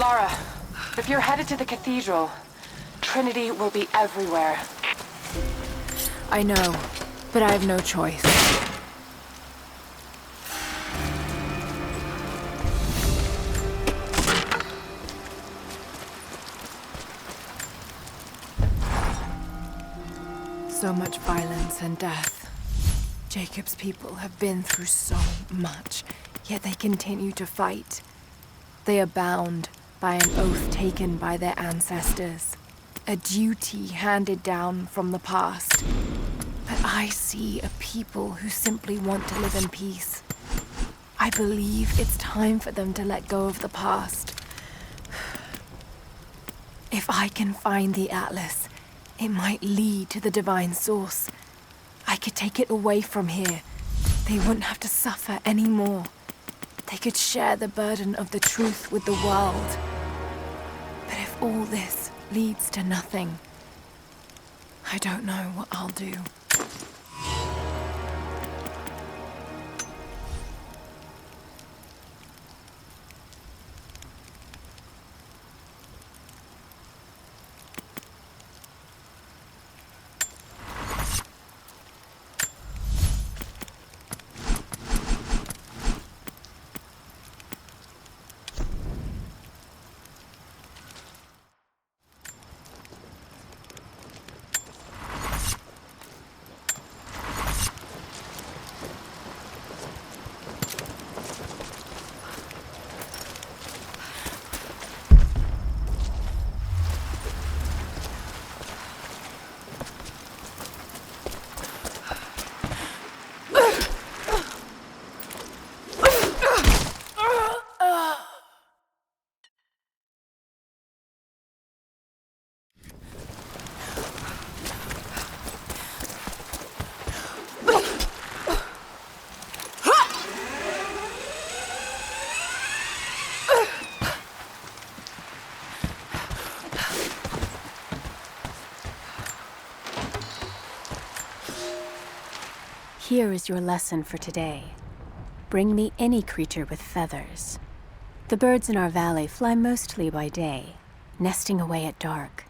Lara, if you're headed to the cathedral, Trinity will be everywhere. I know, but I have no choice. So much violence and death. Jacob's people have been through so much, yet they continue to fight. They are bound by an oath taken by their ancestors, a duty handed down from the past. But I see a people who simply want to live in peace. I believe it's time for them to let go of the past. If I can find the Atlas, it might lead to the divine source. I could take it away from here. They wouldn't have to suffer anymore. They could share the burden of the truth with the world. But if all this leads to nothing, I don't know what I'll do. Here is your lesson for today. Bring me any creature with feathers. The birds in our valley fly mostly by day, nesting away at dark.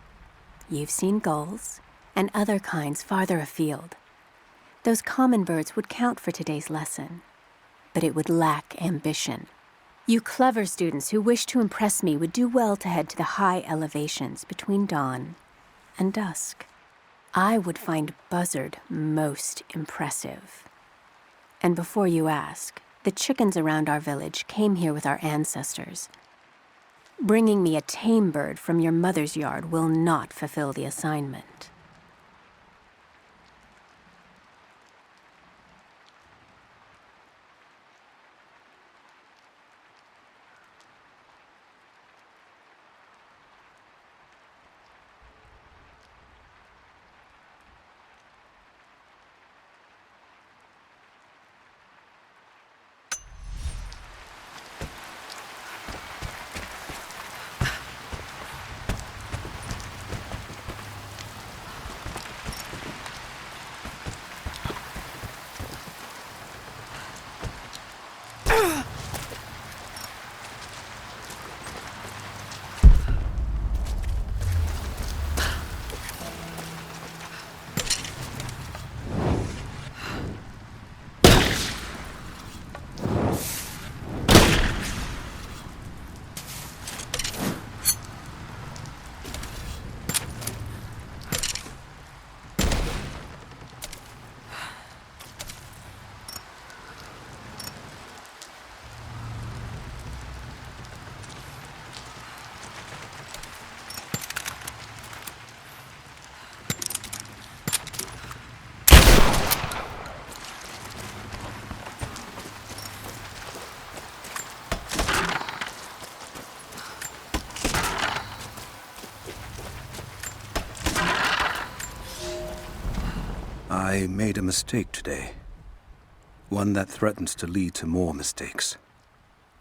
You've seen gulls and other kinds farther afield. Those common birds would count for today's lesson, but it would lack ambition. You clever students who wish to impress me would do well to head to the high elevations between dawn and dusk. I would find Buzzard most impressive. And before you ask, the chickens around our village came here with our ancestors. Bringing me a tame bird from your mother's yard will not fulfill the assignment. I made a mistake today. One that threatens to lead to more mistakes.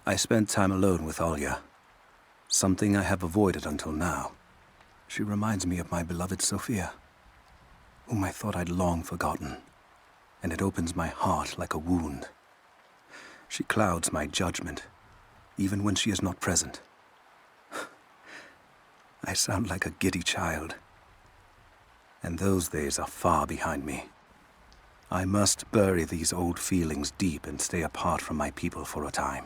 I spent time alone with Alya. Something I have avoided until now. She reminds me of my beloved Sophia, whom I thought I'd long forgotten, and it opens my heart like a wound. She clouds my judgment, even when she is not present. I sound like a giddy child. And those days are far behind me. I must bury these old feelings deep and stay apart from my people for a time.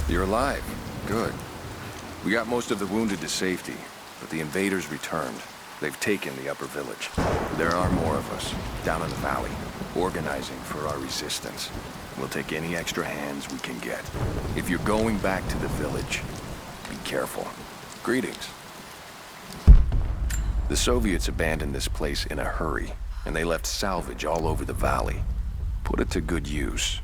You're alive. Good. We got most of the wounded to safety, but the invaders returned. They've taken the upper village. There are more of us, down in the valley, organizing for our resistance. We'll take any extra hands we can get. If you're going back to the village, be careful. Greetings. The Soviets abandoned this place in a hurry, and they left salvage all over the valley. Put it to good use.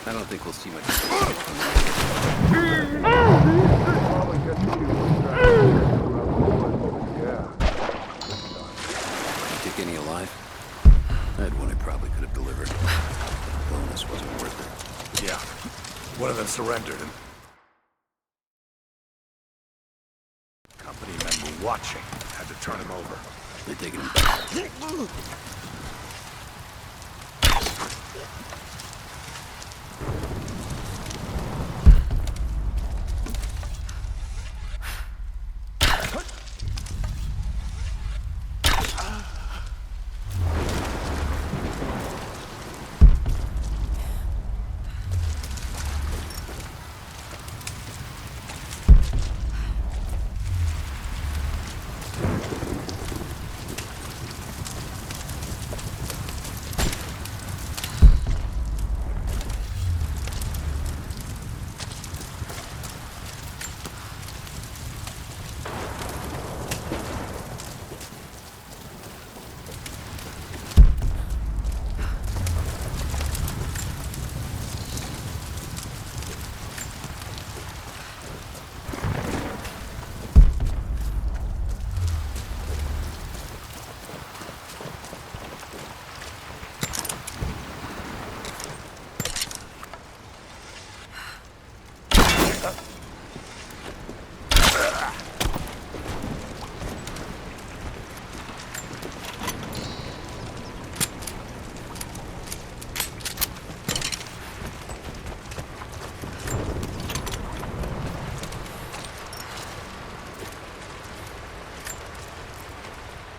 I don't think we'll see much. Take any alive? I had one I probably could have delivered. The bonus wasn't worth it. Yeah. One of them surrendered and... Company men were watching. Had to turn him over. They're taking him back.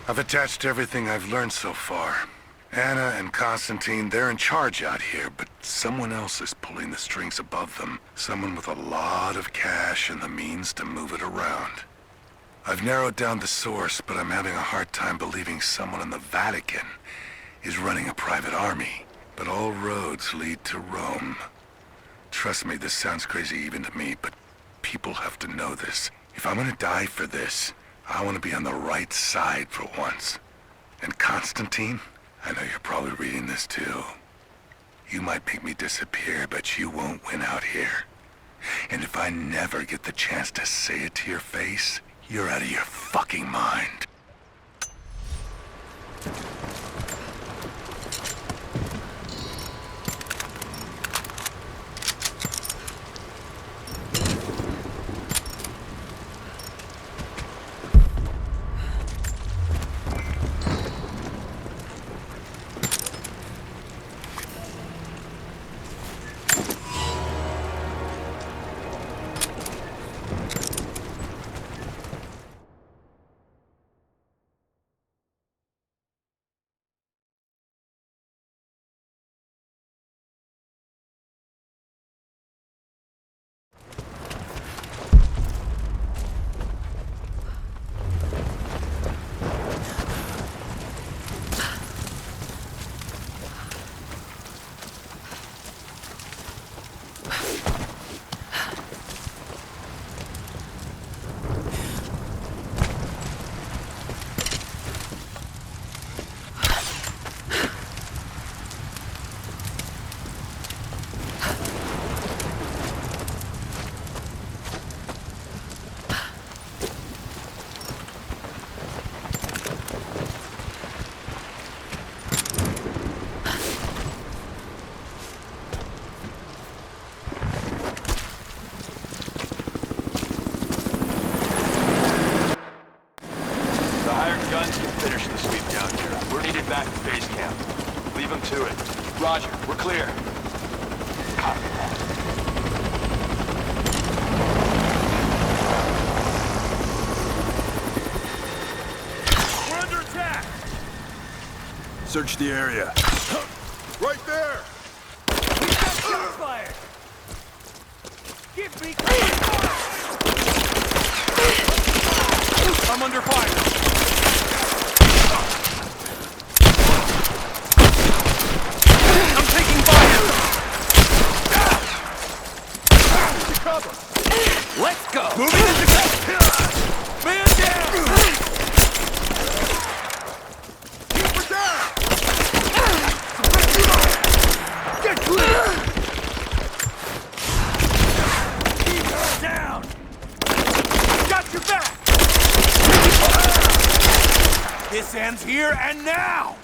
I've attached everything I've learned so far. Anna and Constantine, they're in charge out here, but someone else is pulling the strings above them. Someone with a lot of cash and the means to move it around. I've narrowed down the source, but I'm having a hard time believing someone in the Vatican is running a private army. But all roads lead to Rome. Trust me, this sounds crazy even to me, but people have to know this. If I'm gonna die for this, I want to be on the right side for once. And Constantine, I know you're probably reading this too. You might make me disappear, but you won't win out here. And if I never get the chance to say it to your face, you're out of your fucking mind. back to base camp. Leave them to it. Roger, we're clear. Copy that. We're under attack! Search the area. Right there! We've got shots fired! Give me fire! I'm under fire! I'm taking fire! To cover! Let's go! Moving into cover! Man down! Keep her down! Get clear! Keep her down! Got your back! This ends here and now!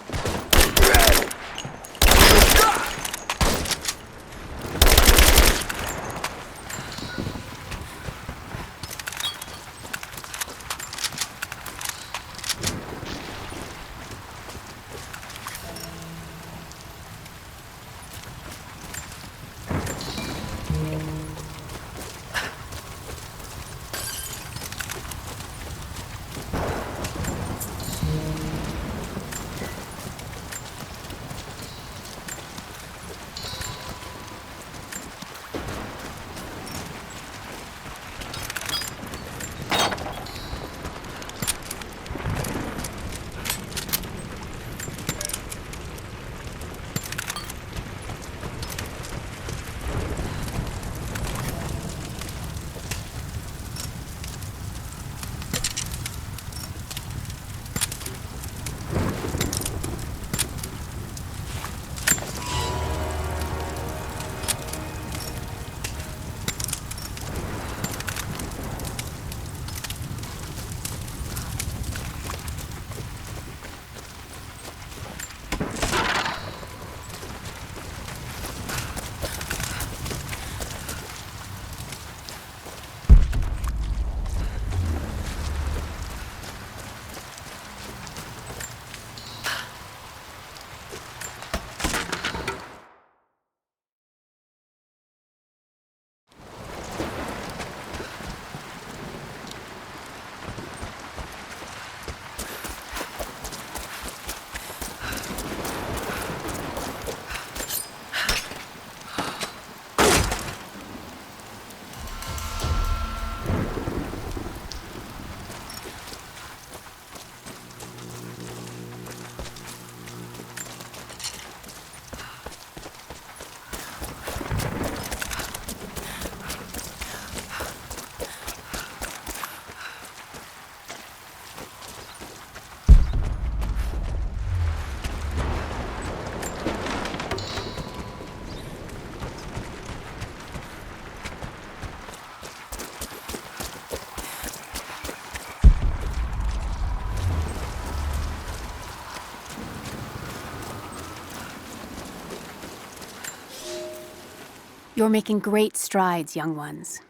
You're making great strides, young ones.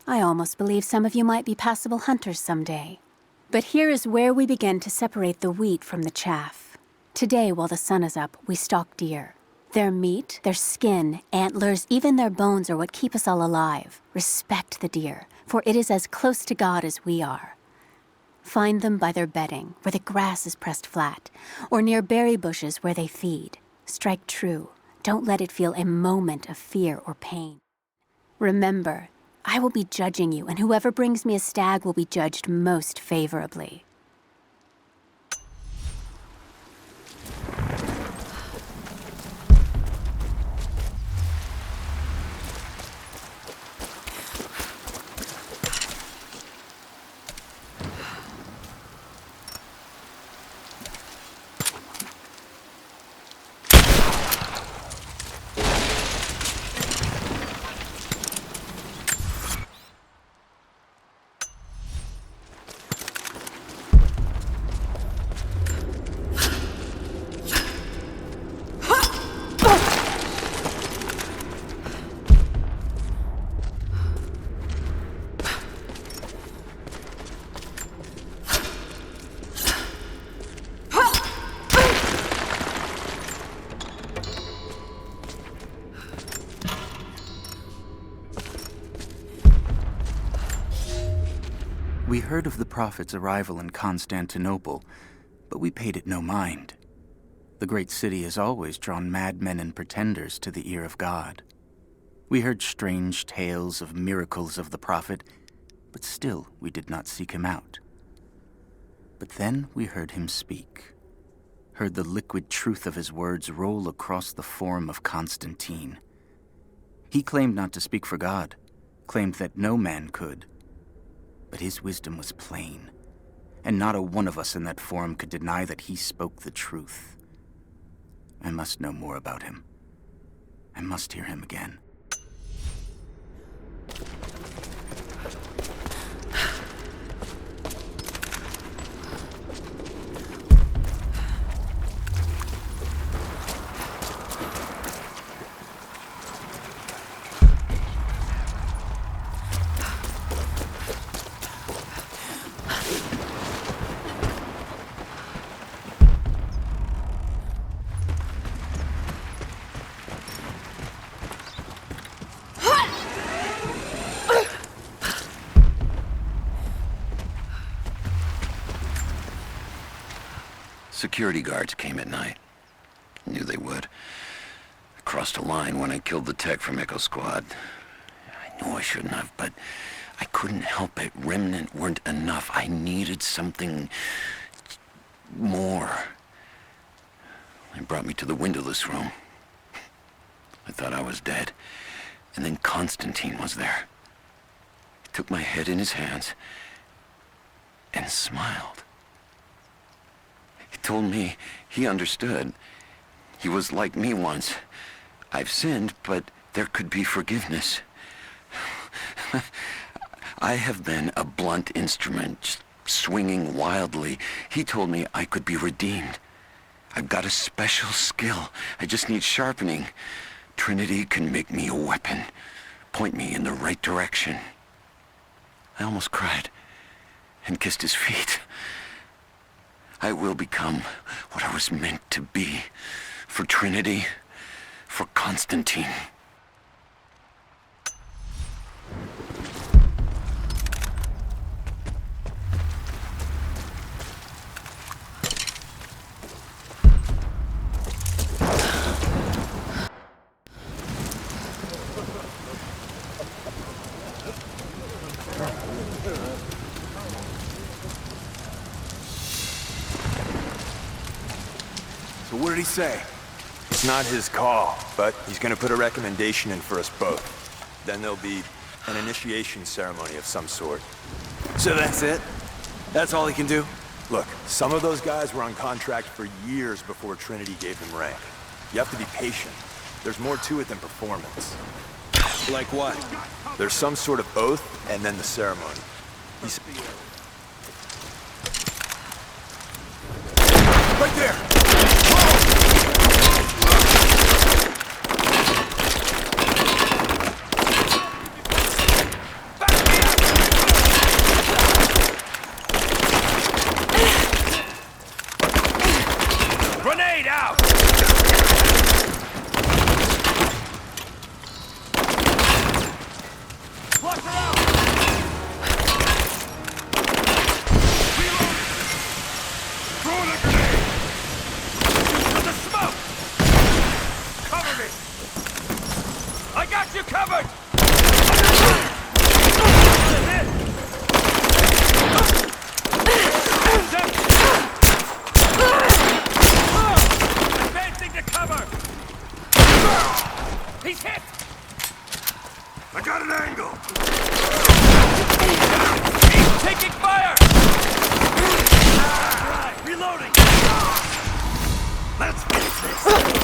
I almost believe some of you might be passable hunters someday. But here is where we begin to separate the wheat from the chaff. Today, while the sun is up, we stalk deer. Their meat, their skin, antlers, even their bones are what keep us all alive. Respect the deer, for it is as close to God as we are. Find them by their bedding, where the grass is pressed flat, or near berry bushes where they feed. Strike true. Don't let it feel a moment of fear or pain. Remember, I will be judging you, and whoever brings me a stag will be judged most favorably. We heard of the Prophet's arrival in Constantinople, but we paid it no mind. The great city has always drawn madmen and pretenders to the ear of God. We heard strange tales of miracles of the Prophet, but still we did not seek him out. But then we heard him speak, heard the liquid truth of his words roll across the forum of Constantine. He claimed not to speak for God, claimed that no man could. But his wisdom was plain, and not a one of us in that forum could deny that he spoke the truth. I must know more about him. I must hear him again. Security guards came at night. Knew they would. I crossed a line when I killed the tech from Echo Squad. I knew I shouldn't have, but I couldn't help it. Remnant weren't enough. I needed something more. They brought me to the windowless room. I thought I was dead. And then Constantine was there. He took my head in his hands and smiled. He told me he understood. He was like me once. I've sinned, but there could be forgiveness. I have been a blunt instrument, just swinging wildly. He told me I could be redeemed. I've got a special skill. I just need sharpening. Trinity can make me a weapon, point me in the right direction. I almost cried and kissed his feet. I will become what I was meant to be. For Trinity, for Constantine. So what did he say? It's not his call, but he's gonna put a recommendation in for us both. Then there'll be an initiation ceremony of some sort. So that's it? That's all he can do? Look, some of those guys were on contract for years before Trinity gave them rank. You have to be patient. There's more to it than performance. Like what? There's some sort of oath, and then the ceremony. He's... Right there! angle. Taking fire! Right, reloading! Let's finish this.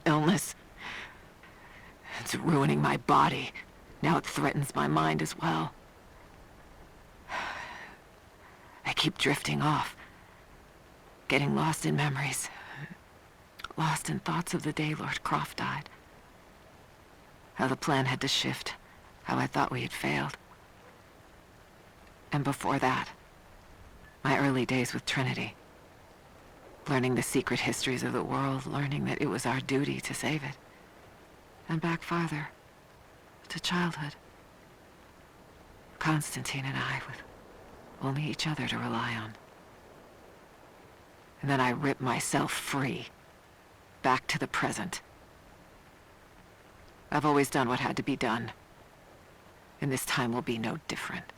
Illness. It's ruining my body. Now it threatens my mind as well. I keep drifting off, getting lost in memories, lost in thoughts of the day Lord Croft died. How the plan had to shift, how I thought we had failed. And before that, my early days with Trinity. Learning the secret histories of the world, learning that it was our duty to save it. And back farther, to childhood. Constantine and I, with only each other to rely on. And then I ripped myself free, back to the present. I've always done what had to be done, and this time will be no different.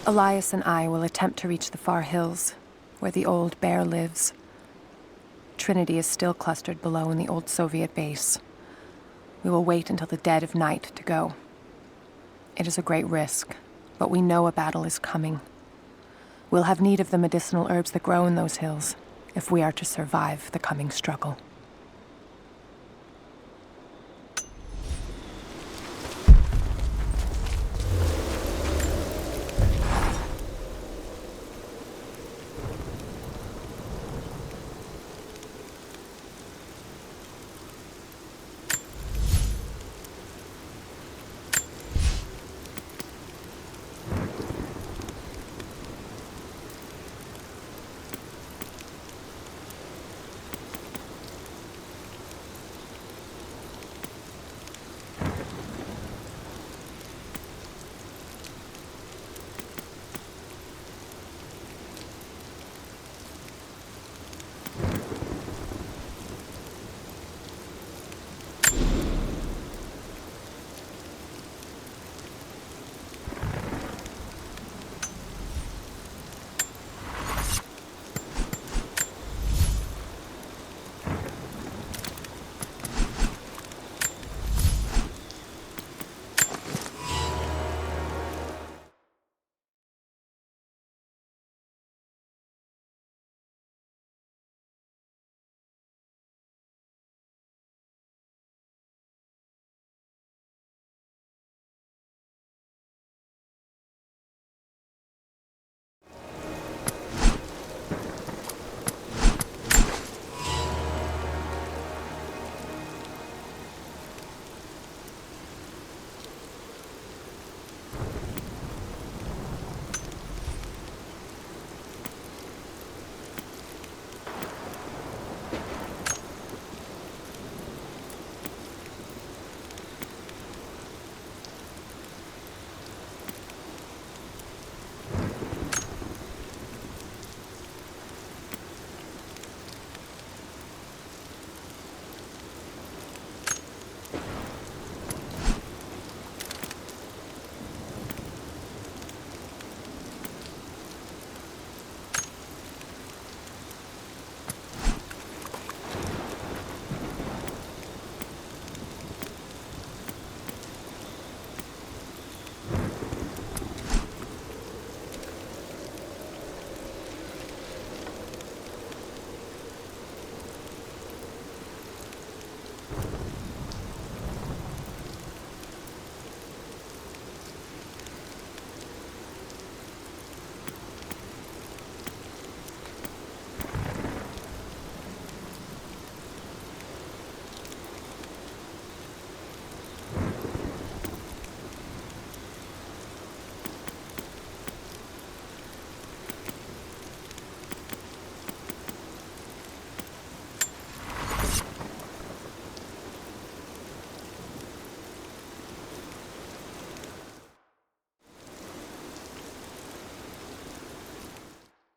Elias and I will attempt to reach the far hills, where the old bear lives. Trinity is still clustered below in the old Soviet base. We will wait until the dead of night to go. It is a great risk, but we know a battle is coming. We'll have need of the medicinal herbs that grow in those hills if we are to survive the coming struggle.